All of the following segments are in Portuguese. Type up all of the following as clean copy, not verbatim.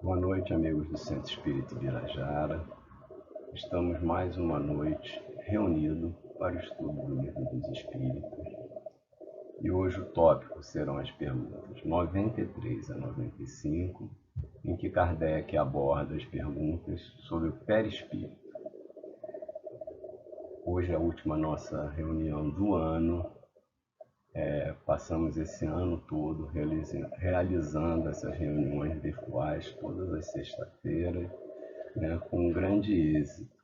Boa noite, amigos do Centro Espírita Ibirajara. Estamos mais uma noite reunidos para o estudo do Livro dos Espíritos. E hoje o tópico serão as perguntas 93 a 95, em que Kardec aborda as perguntas sobre o perispírito. Hoje é a última nossa reunião do ano. Passamos esse ano todo realizando essas reuniões virtuais todas as sextas-feiras, com um grande êxito.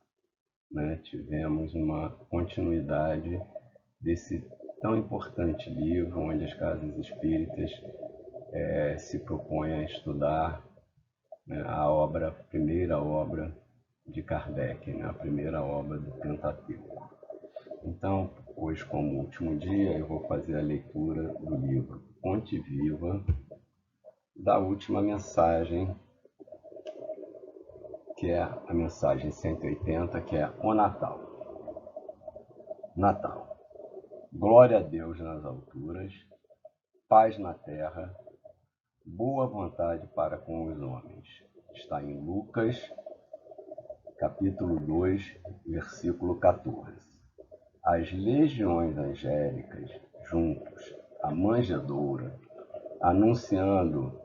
Tivemos uma continuidade desse tão importante livro, onde as casas espíritas se propõem a estudar a primeira obra de Kardec, a primeira obra do Pentateuco. Então, hoje, como último dia, eu vou fazer a leitura do livro Fonte Viva, da última mensagem, que é a mensagem 180, que é o Natal. Natal. Glória a Deus nas alturas, paz na terra, boa vontade para com os homens. Está em Lucas, capítulo 2, versículo 14. As legiões angélicas, juntos, a manjedoura, anunciando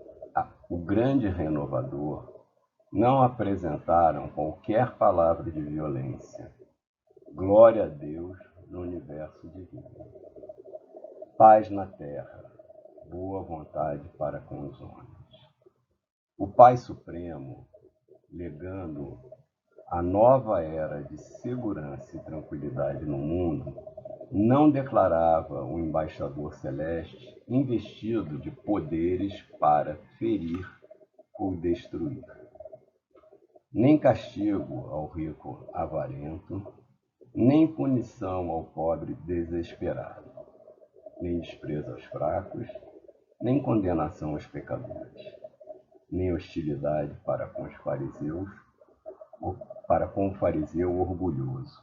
o grande renovador, não apresentaram qualquer palavra de violência. Glória a Deus no universo divino. Paz na terra, boa vontade para com os homens. O Pai Supremo, legando a nova era de segurança e tranquilidade no mundo, não declarava o embaixador celeste investido de poderes para ferir ou destruir. Nem castigo ao rico avarento, nem punição ao pobre desesperado, nem desprezo aos fracos, nem condenação aos pecadores, nem hostilidade para com os fariseus, para com o fariseu orgulhoso,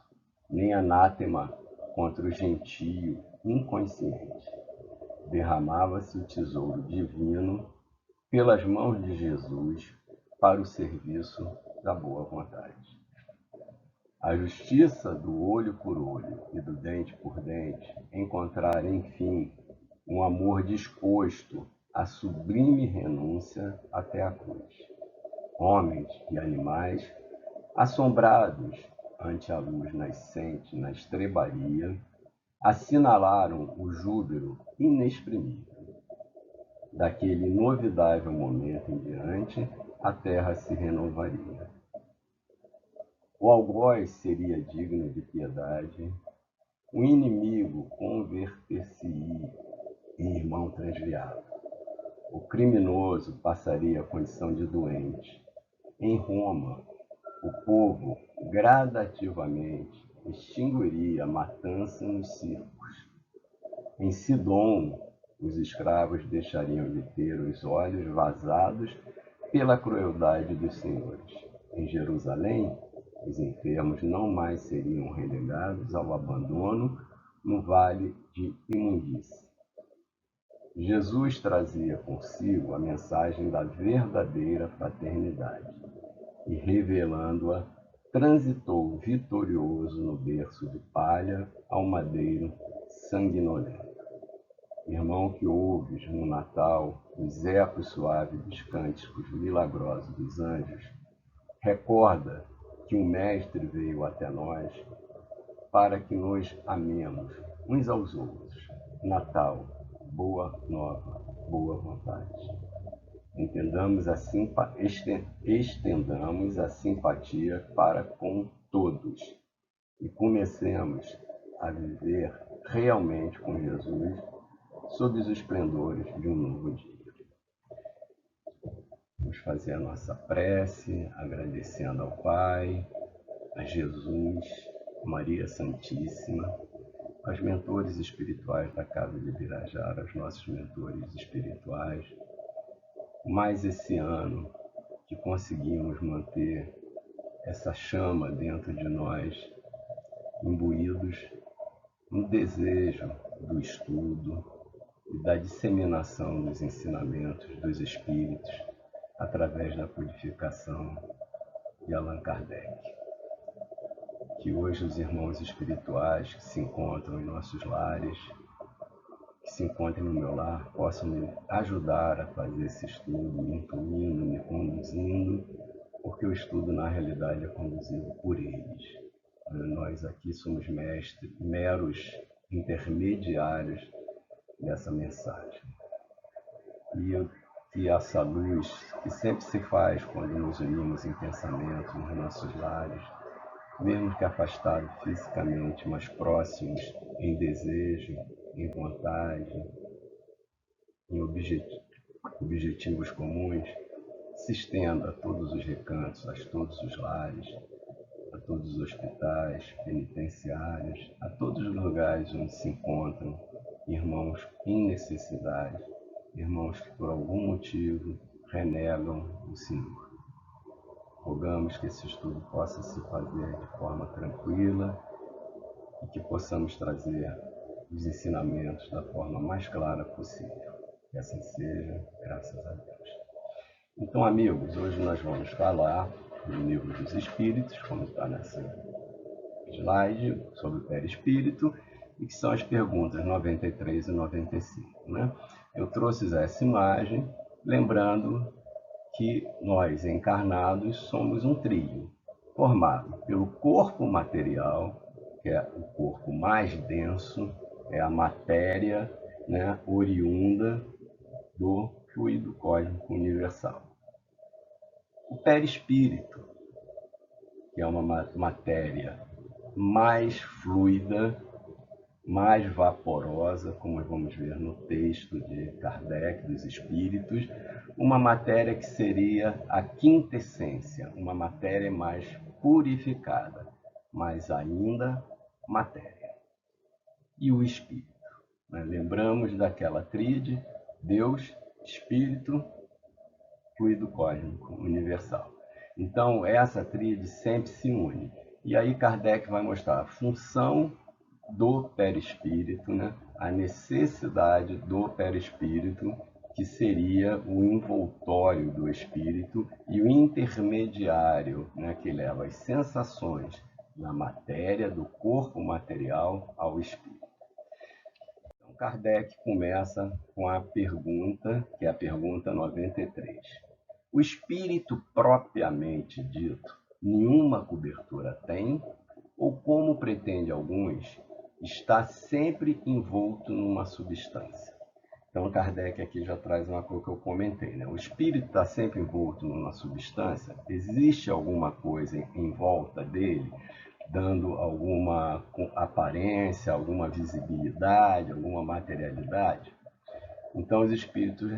nem anátema contra o gentio inconsciente. Derramava-se o tesouro divino pelas mãos de Jesus para o serviço da boa vontade. A justiça do olho por olho e do dente por dente encontrar, enfim, um amor disposto à sublime renúncia até a cruz. Homens e animais, assombrados ante a luz nascente na estrebaria, assinalaram o júbilo inexprimível. Daquele inovidável momento em diante, a terra se renovaria. O algoz seria digno de piedade, o inimigo converter-se-ia em irmão transviado. O criminoso passaria a condição de doente. Em Roma, o povo gradativamente extinguiria a matança nos circos. Em Sidom, os escravos deixariam de ter os olhos vazados pela crueldade dos senhores. Em Jerusalém, os enfermos não mais seriam relegados ao abandono no vale de imundície. Jesus trazia consigo a mensagem da verdadeira fraternidade e, revelando-a, transitou vitorioso no berço de palha ao madeiro sanguinolento. Irmão que ouves no Natal os ecos suaves dos cânticos milagrosos dos anjos, recorda que o Mestre veio até nós para que nos amemos uns aos outros. Natal, boa nova, boa vontade. Estendamos a simpatia para com todos e comecemos a viver realmente com Jesus sob os esplendores de um novo dia. Vamos fazer a nossa prece, agradecendo ao Pai, a Jesus, Maria Santíssima, aos mentores espirituais da Casa de Ibirajara, aos nossos mentores espirituais. Mais esse ano que conseguimos manter essa chama dentro de nós, imbuídos no desejo do estudo e da disseminação dos ensinamentos dos Espíritos, através da codificação de Allan Kardec. Que hoje os irmãos espirituais que se encontram em nossos lares, que se encontrem no meu lar, possam me ajudar a fazer esse estudo, me incluindo, me conduzindo, porque o estudo na realidade é conduzido por eles. Nós aqui somos meros intermediários dessa mensagem. E essa luz que sempre se faz quando nos unimos em pensamento nos nossos lares, mesmo que afastados fisicamente, mas próximos em desejo, em vontade, em objetivos comuns, se estenda a todos os recantos, a todos os lares, a todos os hospitais, penitenciários, a todos os lugares onde se encontram irmãos em necessidade, irmãos que por algum motivo renegam o Senhor. Rogamos que esse estudo possa se fazer de forma tranquila e que possamos trazer os ensinamentos da forma mais clara possível. Que assim seja, graças a Deus. Então, amigos, hoje nós vamos falar do Livro dos Espíritos, como está nessa slide, sobre o perispírito, e que são as perguntas 93 e 95. Né? Eu trouxe essa imagem, lembrando que nós, encarnados, somos um trio, formado pelo corpo material, que é o corpo mais denso, é a matéria, né, oriunda do fluido cósmico universal. O perispírito, que é uma matéria mais fluida, mais vaporosa, como vamos ver no texto de Kardec, dos Espíritos, uma matéria que seria a quinta essência, uma matéria mais purificada, mas ainda matéria. E o Espírito. Né? Lembramos daquela tríade, Deus, Espírito, fluido cósmico universal. Então, essa tríade sempre se une. E aí Kardec vai mostrar a função do perispírito, né? A necessidade do perispírito, que seria o envoltório do espírito, e o intermediário, né? Que leva as sensações da matéria, do corpo material, ao espírito. Então, Kardec começa com a pergunta, que é a pergunta 93. O espírito propriamente dito, nenhuma cobertura tem, ou como pretende alguns, está sempre envolto numa substância. Então, Kardec aqui já traz uma coisa que eu comentei, né? O espírito está sempre envolto numa substância? Existe alguma coisa em volta dele, dando alguma aparência, alguma visibilidade, alguma materialidade? Então, os espíritos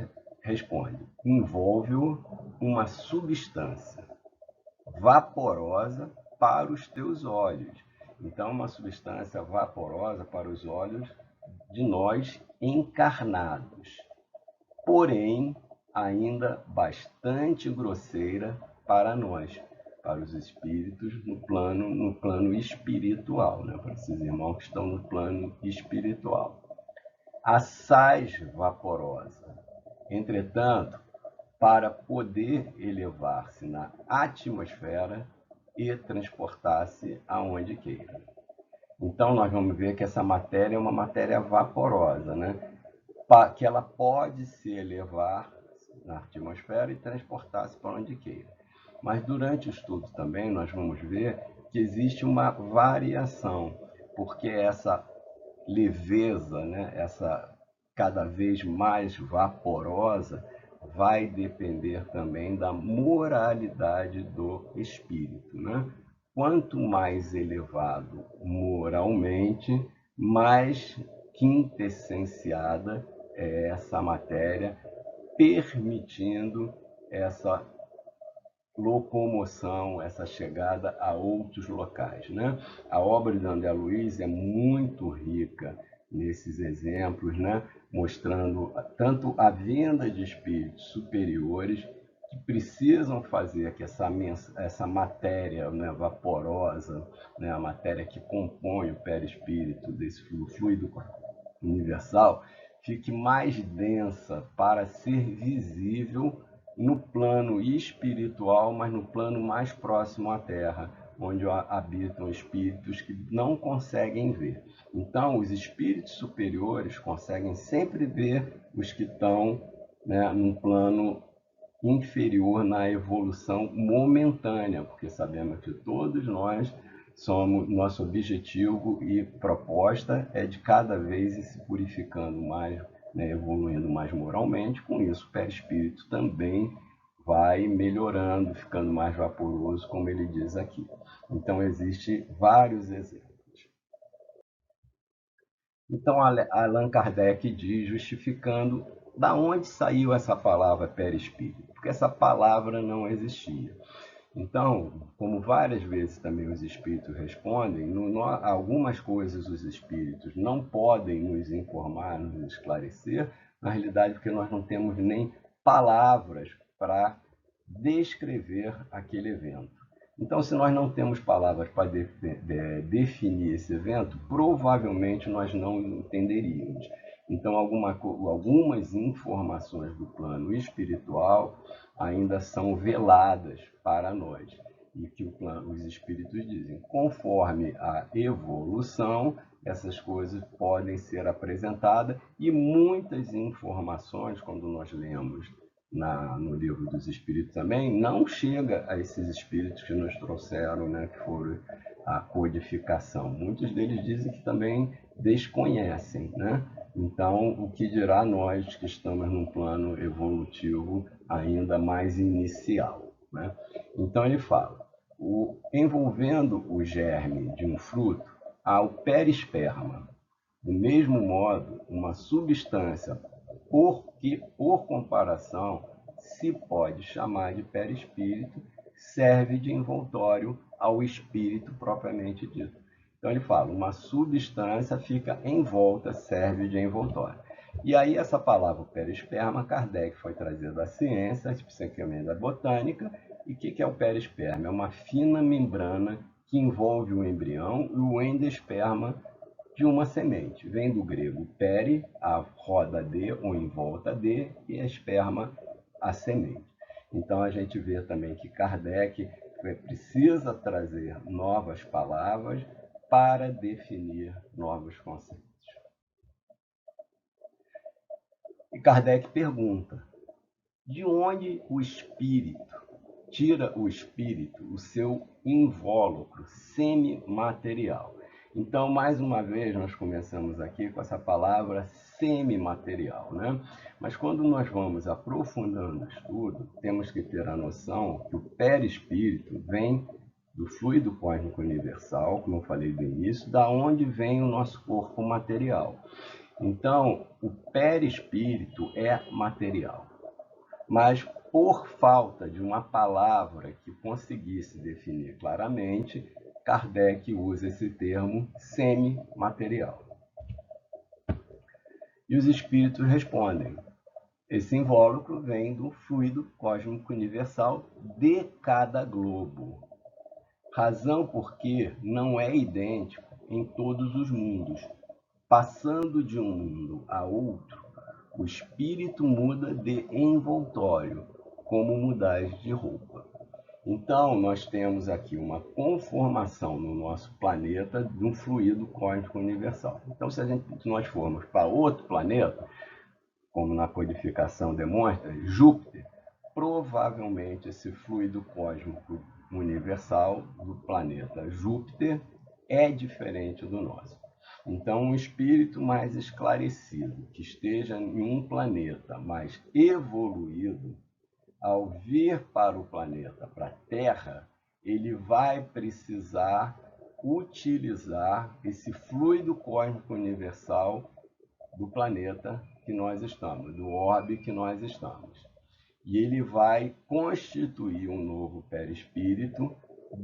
respondem: envolve-o uma substância vaporosa para os teus olhos. Então, uma substância vaporosa para os olhos de nós encarnados, porém, ainda bastante grosseira para nós, para os espíritos no plano espiritual, né? Para esses irmãos que estão no plano espiritual. Assaz vaporosa, entretanto, para poder elevar-se na atmosfera e transportar-se aonde queira. Então, nós vamos ver que essa matéria é uma matéria vaporosa, né? Que ela pode se elevar na atmosfera e transportar-se para onde queira. Mas durante o estudo também nós vamos ver que existe uma variação, porque essa leveza, né? Essa cada vez mais vaporosa, vai depender também da moralidade do espírito, né? Quanto mais elevado moralmente, mais quintessenciada é essa matéria, permitindo essa locomoção, essa chegada a outros locais, né? A obra de André Luiz é muito rica nesses exemplos, né? Mostrando tanto a vinda de espíritos superiores que precisam fazer que essa matéria, né, vaporosa, né, a matéria que compõe o perispírito desse fluido universal, fique mais densa para ser visível no plano espiritual, mas no plano mais próximo à Terra, onde habitam espíritos que não conseguem ver. Então, os espíritos superiores conseguem sempre ver os que estão, né, num plano inferior na evolução momentânea, porque sabemos que todos nós somos, nosso objetivo e proposta é de cada vez ir se purificando mais, né, evoluindo mais moralmente. Com isso, o perispírito também vai melhorando, ficando mais vaporoso, como ele diz aqui. Então, existem vários exemplos. Então, Allan Kardec diz, justificando da onde saiu essa palavra perispírito, porque essa palavra não existia. Então, como várias vezes também os espíritos respondem, algumas coisas os espíritos não podem nos informar, nos esclarecer, na realidade, porque nós não temos nem palavras para descrever aquele evento. Então, se nós não temos palavras para definir esse evento, provavelmente nós não entenderíamos. Então, algumas informações do plano espiritual ainda são veladas para nós. E que os espíritos dizem, conforme a evolução, essas coisas podem ser apresentadas e muitas informações, quando nós lemos no livro dos espíritos também, não chega a esses espíritos que nos trouxeram, né, que foram a codificação. Muitos deles dizem que também desconhecem, né? Então, o que dirá nós que estamos num plano evolutivo ainda mais inicial, né? Então, ele fala, envolvendo o germe de um fruto, há o perisperma. Do mesmo modo, uma substância que, por comparação, se pode chamar de perispírito, serve de envoltório ao espírito propriamente dito. Então ele fala, uma substância fica envolta, serve de envoltório. E aí essa palavra perisperma, Kardec foi trazer da ciência, especificamente da botânica. E o que é o perisperma? É uma fina membrana que envolve o embrião e o endosperma de uma semente. Vem do grego peri, a roda de ou em volta de, e a esperma, a semente. Então a gente vê também que Kardec precisa trazer novas palavras para definir novos conceitos. E Kardec pergunta, de onde o espírito tira o espírito, o seu invólucro semimaterial? Então, mais uma vez, nós começamos aqui com essa palavra semimaterial, né? Mas quando nós vamos aprofundando o estudo, temos que ter a noção que o perispírito vem do fluido cósmico universal, como eu falei do início, da onde vem o nosso corpo material. Então, o perispírito é material. Mas, por falta de uma palavra que conseguisse definir claramente, Kardec usa esse termo semimaterial. E os espíritos respondem, esse invólucro vem do fluido cósmico universal de cada globo. Razão porque não é idêntico em todos os mundos. Passando de um mundo a outro, o espírito muda de envoltório, como mudar de roupa. Então, nós temos aqui uma conformação no nosso planeta de um fluido cósmico universal. Então, se nós formos para outro planeta, como na codificação demonstra, Júpiter, provavelmente esse fluido cósmico universal do planeta Júpiter é diferente do nosso. Então, um espírito mais esclarecido, que esteja em um planeta mais evoluído, ao vir para o planeta, para a Terra, ele vai precisar utilizar esse fluido cósmico universal do planeta que nós estamos, do orbe que nós estamos. E ele vai constituir um novo perispírito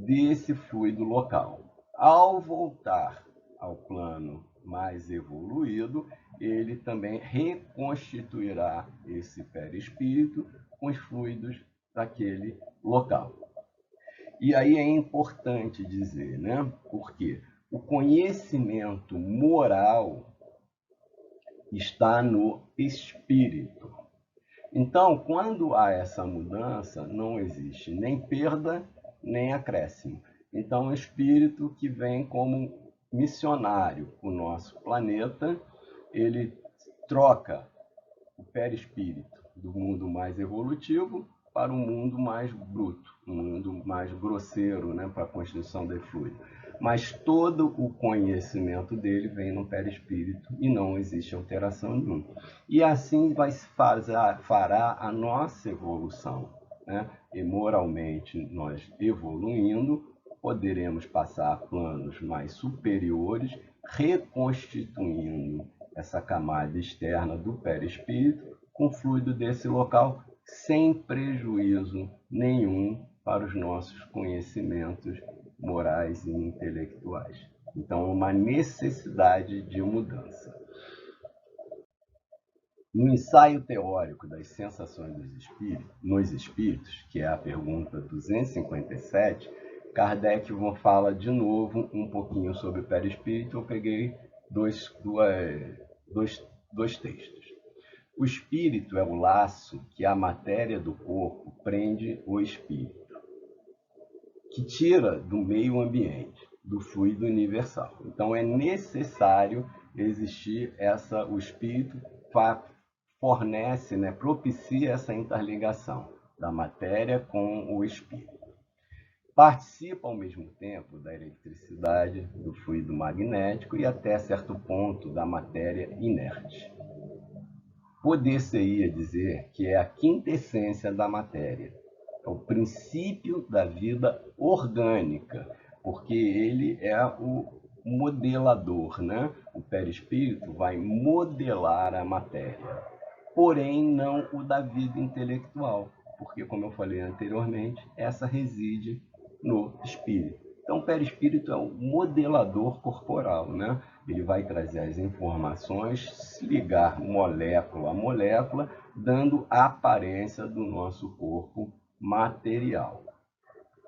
desse fluido local. Ao voltar ao plano mais evoluído, ele também reconstituirá esse perispírito com os fluidos daquele local. E aí é importante dizer, né? Porque o conhecimento moral está no espírito. Então, quando há essa mudança, não existe nem perda, nem acréscimo. Então, o espírito que vem como missionário para o nosso planeta, ele troca o perispírito do mundo mais evolutivo para um mundo mais bruto, um mundo mais grosseiro, né, para a constituição do fluido. Mas todo o conhecimento dele vem no perispírito e não existe alteração nenhuma. E assim fará a nossa evolução, né? E moralmente nós evoluindo, poderemos passar a planos mais superiores, reconstituindo essa camada externa do perispírito com fluido desse local, sem prejuízo nenhum para os nossos conhecimentos morais e intelectuais. Então, uma necessidade de mudança. No ensaio teórico das sensações nos espíritos, que é a pergunta 257, Kardec fala de novo um pouquinho sobre o perispírito. Eu peguei dois textos. O espírito é o laço que a matéria do corpo prende o espírito, que tira do meio ambiente, do fluido universal. Então é necessário existir o espírito fornece, né, propicia essa interligação da matéria com o espírito. Participa ao mesmo tempo da eletricidade, do fluido magnético e até certo ponto da matéria inerte. Poder-se-ia dizer que é a quintessência da matéria, é o princípio da vida orgânica, porque ele é o modelador, né? O perispírito vai modelar a matéria, porém não o da vida intelectual, porque, como eu falei anteriormente, essa reside no espírito. Então, o perispírito é o modelador corporal, né? Ele vai trazer as informações, se ligar molécula a molécula, dando a aparência do nosso corpo material.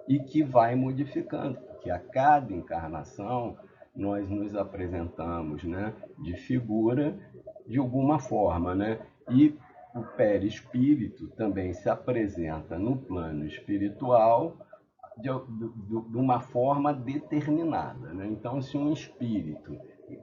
E que vai modificando, porque a cada encarnação nós nos apresentamos, né, de figura de alguma forma, né? E o perispírito também se apresenta no plano espiritual de uma forma determinada, né? Então, se um espírito,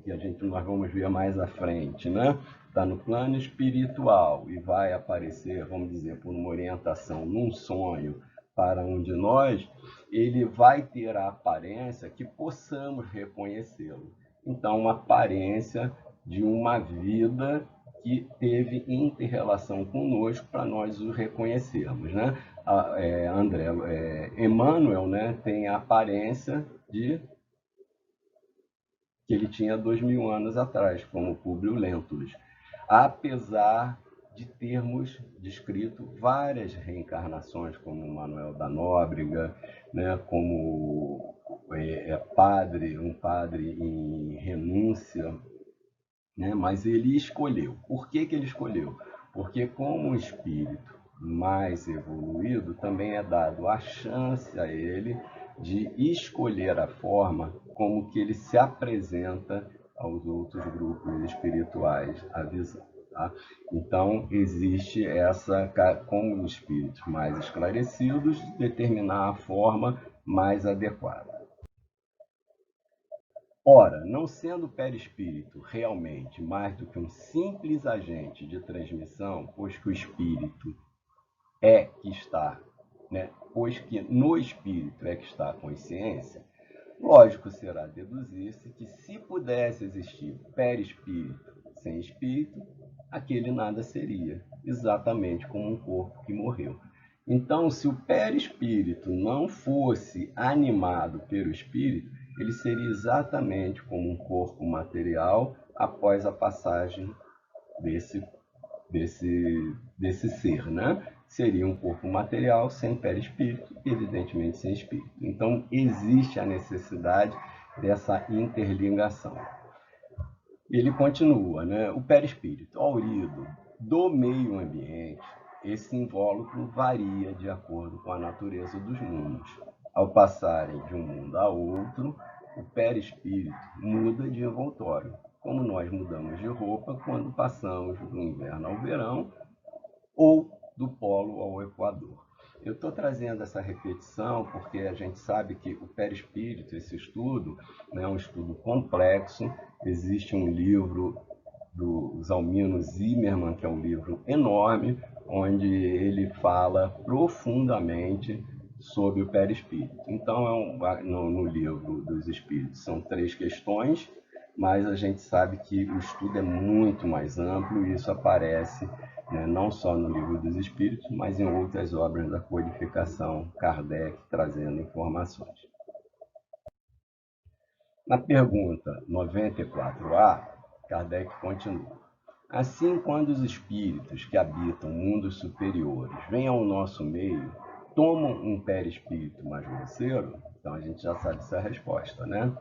que nós vamos ver mais à frente, né, está no plano espiritual e vai aparecer, vamos dizer, por uma orientação num sonho para um de nós, ele vai ter a aparência que possamos reconhecê-lo. Então, uma aparência de uma vida que teve inter-relação conosco para nós o reconhecermos, né? Emmanuel, né, tem a aparência de que ele tinha 2000 anos atrás, como Públio Lentulus, apesar de termos descrito várias reencarnações, como Manuel da Nóbrega, né, como um padre em renúncia, né, mas ele escolheu. Por que ele escolheu? Porque, como um espírito mais evoluído, também é dado a chance a ele de escolher a forma como que ele se apresenta aos outros grupos espirituais, a visão. Tá? Então, existe como espíritos mais esclarecidos, determinar a forma mais adequada. Ora, não sendo o perispírito realmente mais do que um simples agente de transmissão, pois que o espírito é que está, né? Pois que no espírito é que está a consciência, lógico será deduzir-se que, se pudesse existir perispírito sem espírito, aquele nada seria, exatamente como um corpo que morreu. Então, se o perispírito não fosse animado pelo espírito, ele seria exatamente como um corpo material após a passagem desse ser, né? Seria um corpo material sem perispírito e, evidentemente, sem espírito. Então, existe a necessidade dessa interligação. Ele continua, né? O perispírito, aurido do meio ambiente, esse invólucro varia de acordo com a natureza dos mundos. Ao passarem de um mundo a outro, o perispírito muda de envoltório, como nós mudamos de roupa quando passamos do inverno ao verão, ou do polo ao equador. Eu estou trazendo essa repetição porque a gente sabe que o perispírito, esse estudo, é um estudo complexo. Existe um livro do Zalmino Zimmermann, que é um livro enorme, onde ele fala profundamente sobre o perispírito. Então, no livro dos espíritos são 3 questões, mas a gente sabe que o estudo é muito mais amplo e isso aparece, né, não só no livro dos espíritos, mas em outras obras da codificação, Kardec trazendo informações. Na pergunta 94A, Kardec continua. Assim, quando os espíritos que habitam mundos superiores vêm ao nosso meio, tomam um perispírito mais grosseiro? Então a gente já sabe essa resposta, né?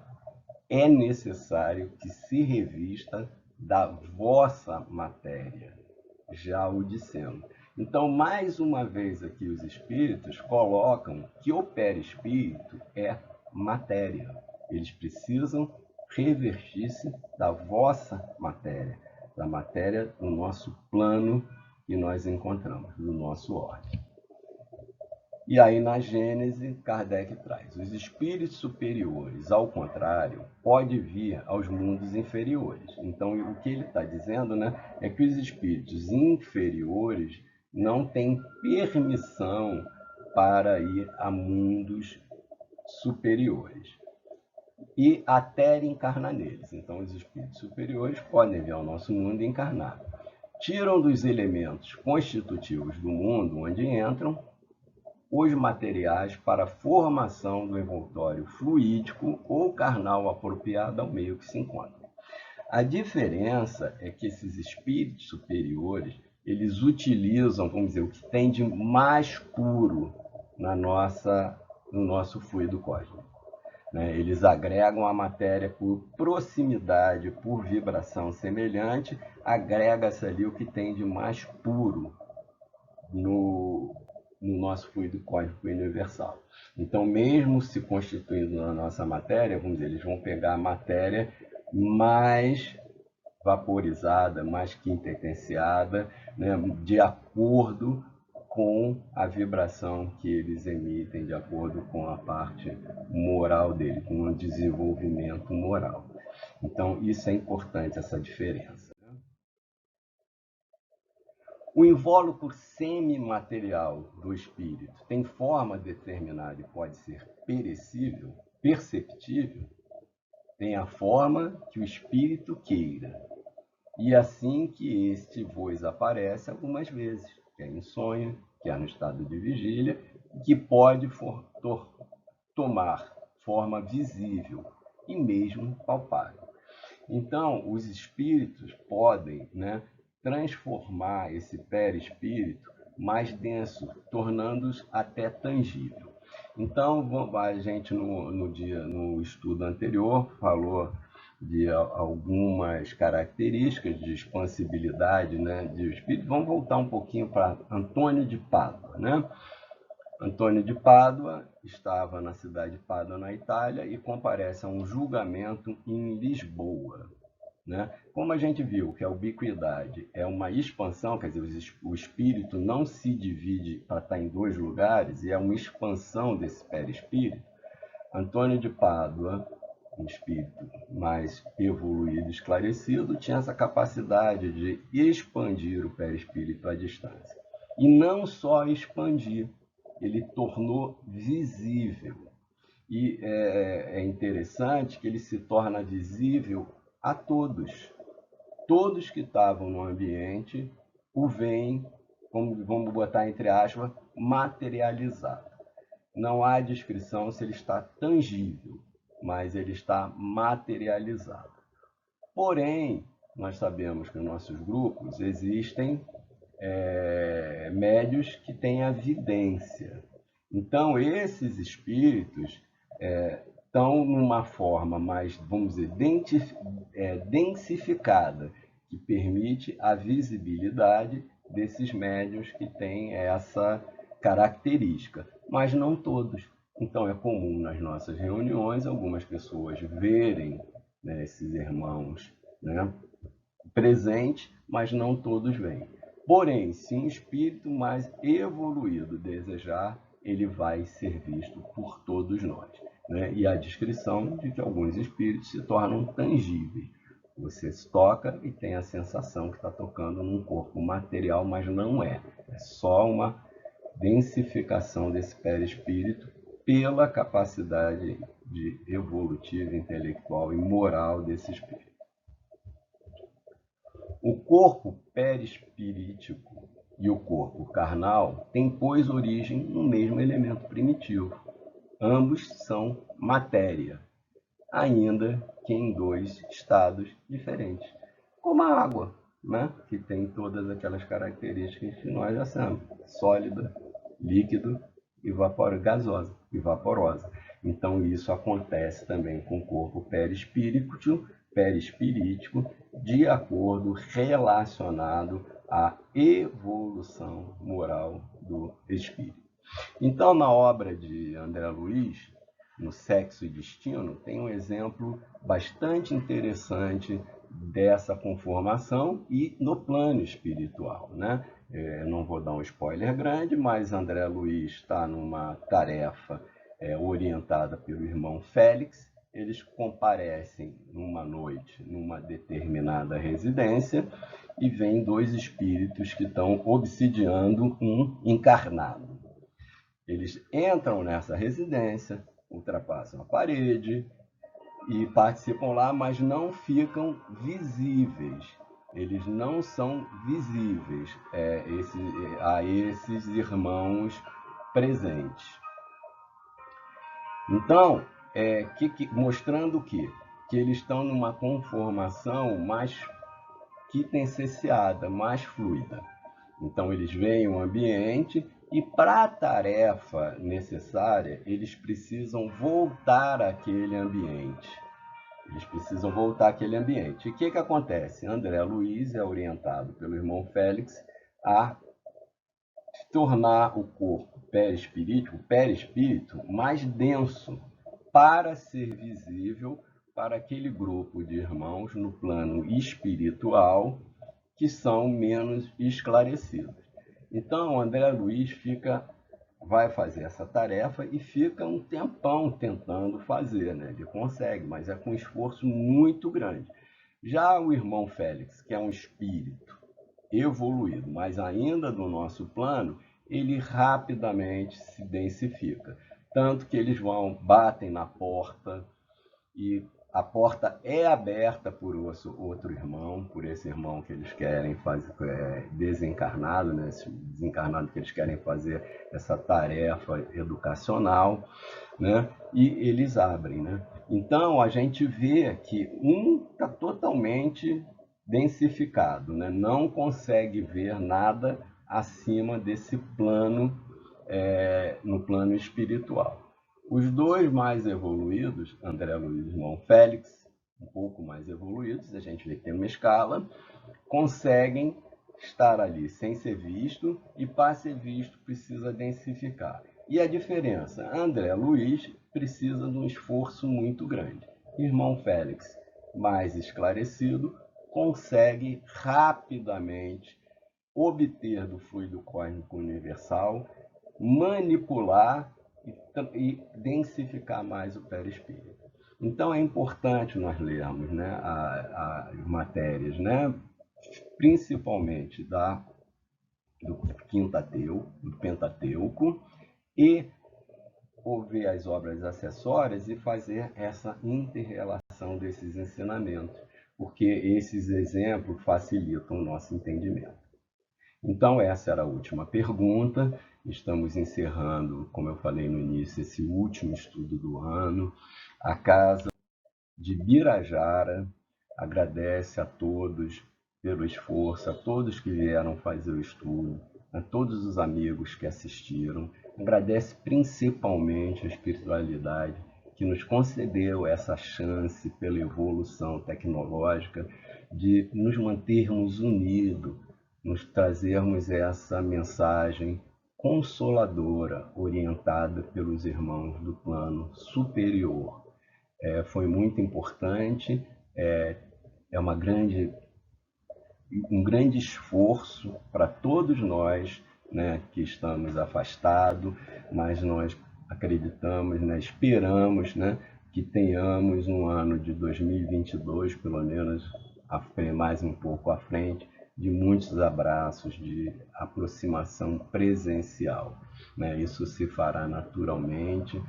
É necessário que se revista da vossa matéria. Já o dissemos. Então, mais uma vez aqui os espíritos colocam que o perispírito é matéria. Eles precisam revestir-se da vossa matéria, da matéria do nosso plano que nós encontramos, do nosso ordem. E aí, na Gênese, Kardec traz: os espíritos superiores, ao contrário, podem vir aos mundos inferiores. Então, o que ele está dizendo, né, é que os espíritos inferiores não têm permissão para ir a mundos superiores e até encarnar neles. Então, os espíritos superiores podem vir ao nosso mundo e encarnar. Tiram dos elementos constitutivos do mundo onde entram os materiais para a formação do envoltório fluídico ou carnal apropriado ao meio que se encontra. A diferença é que esses espíritos superiores, eles utilizam, vamos dizer, o que tem de mais puro no nosso fluido cósmico. Eles agregam a matéria por proximidade, por vibração semelhante, agrega-se ali o que tem de mais puro no nosso fluido cósmico universal. Então, mesmo se constituindo na nossa matéria, vamos dizer, eles vão pegar a matéria mais vaporizada, mais quintesenciada, né, de acordo com a vibração que eles emitem, de acordo com a parte moral dele, com o desenvolvimento moral. Então, isso é importante, essa diferença. O invólucro semimaterial do espírito tem forma determinada e pode ser perecível, perceptível? Tem a forma que o espírito queira, e assim que este vos aparece algumas vezes, quer em sonho, quer no estado de vigília, que pode tomar forma visível e mesmo palpável. Então, os espíritos podem, né, transformar esse perispírito mais denso, tornando-os até tangível. Então, a gente no estudo anterior falou de algumas características de expansibilidade, né, de espírito. Vamos voltar um pouquinho para Antônio de Pádua, né? Antônio de Pádua estava na cidade de Pádua, na Itália, e comparece a um julgamento em Lisboa. Né? Como a gente viu que a ubiquidade é uma expansão, quer dizer, o espírito não se divide para estar em 2 lugares, e é uma expansão desse perispírito, Antônio de Pádua, um espírito mais evoluído, esclarecido, tinha essa capacidade de expandir o perispírito à distância. E não só expandir, ele tornou visível. E é interessante que ele se torna visível a todos. Todos que estavam no ambiente o veem, vamos botar entre aspas, materializado. Não há descrição se ele está tangível, mas ele está materializado. Porém, nós sabemos que nos nossos grupos existem médios que têm a vidência. Então, esses espíritos estão numa forma mais, vamos dizer, densificada, que permite a visibilidade desses médiuns que têm essa característica, mas não todos. Então, é comum nas nossas reuniões algumas pessoas verem, né, esses irmãos, né, presentes, mas não todos vêm. Porém, se um espírito mais evoluído desejar, ele vai ser visto por todos nós, né? E a descrição de que alguns espíritos se tornam tangíveis. Você se toca e tem a sensação que está tocando num corpo material, mas não é. É só uma densificação desse perispírito pela capacidade de evolutiva, intelectual e moral desse espírito. O corpo perispirítico e o corpo carnal têm, pois, origem no mesmo elemento primitivo. Ambos são matéria, ainda que em dois estados diferentes, como a água, né? Que tem todas aquelas características que nós já sabemos: sólida, líquido e gasosa e vaporosa. Então isso acontece também com o corpo perispirítico, de acordo relacionado à evolução moral do espírito. Então, na obra de André Luiz, no Sexo e Destino, tem um exemplo bastante interessante dessa conformação e no plano espiritual, né? Não vou dar um spoiler grande, mas André Luiz está numa tarefa orientada pelo irmão Félix. Eles comparecem numa noite numa determinada residência e vêm dois espíritos que estão obsidiando um encarnado. Eles entram nessa residência, ultrapassam a parede e participam lá, mas não ficam visíveis. Eles não são visíveis a esses irmãos presentes. Então, mostrando o quê? Que eles estão numa conformação mais quintessenciada, mais fluida. Então, eles veem o ambiente e, para a tarefa necessária, eles precisam voltar àquele ambiente. E o que acontece? André Luiz é orientado pelo irmão Félix a tornar o corpo perispírito mais denso para ser visível para aquele grupo de irmãos no plano espiritual que são menos esclarecidos. Então, André Luiz vai fazer essa tarefa e fica um tempão tentando fazer, né? Ele consegue, mas é com um esforço muito grande. Já o irmão Félix, que é um espírito evoluído, mas ainda do nosso plano, ele rapidamente se densifica. Tanto que eles batem na porta e a porta é aberta por outro irmão, por esse irmão que eles querem fazer desencarnado, né? Esse desencarnado que eles querem fazer essa tarefa educacional, né? E eles abrem, né? Então a gente vê que um está totalmente densificado, né? Não consegue ver nada acima desse plano, no plano espiritual. Os dois mais evoluídos, André Luiz e irmão Félix, um pouco mais evoluídos, a gente vê que tem uma escala, conseguem estar ali sem ser visto e, para ser visto, precisa densificar. E a diferença? André Luiz precisa de um esforço muito grande. Irmão Félix, mais esclarecido, consegue rapidamente obter do fluido cósmico universal, manipular e densificar mais o perispírito. Então é importante nós lermos, né, as matérias, né, principalmente do Pentateuco, e ver as obras acessórias e fazer essa inter-relação desses ensinamentos, porque esses exemplos facilitam o nosso entendimento. Então, essa era a última pergunta. Estamos encerrando, como eu falei no início, esse último estudo do ano. A Casa de Birajara agradece a todos pelo esforço, a todos que vieram fazer o estudo, a todos os amigos que assistiram. Agradece principalmente a espiritualidade que nos concedeu essa chance pela evolução tecnológica de nos mantermos unidos, nos trazermos essa mensagem consoladora, orientada pelos irmãos do plano superior. Foi muito importante, é uma grande um grande esforço para todos nós, né, que estamos afastados, mas nós acreditamos, né, esperamos, né, que tenhamos um ano de 2022, pelo menos mais um pouco à frente, de muitos abraços, de aproximação presencial, né? Isso se fará naturalmente,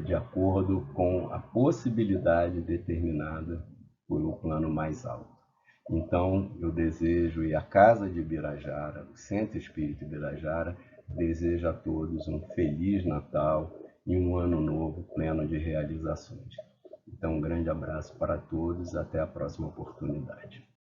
de acordo com a possibilidade determinada por um plano mais alto. Então, eu desejo, e a Casa de Birajara, o Centro Espírita Birajara, deseja a todos um feliz Natal e um ano novo pleno de realizações. Então, um grande abraço para todos, até a próxima oportunidade.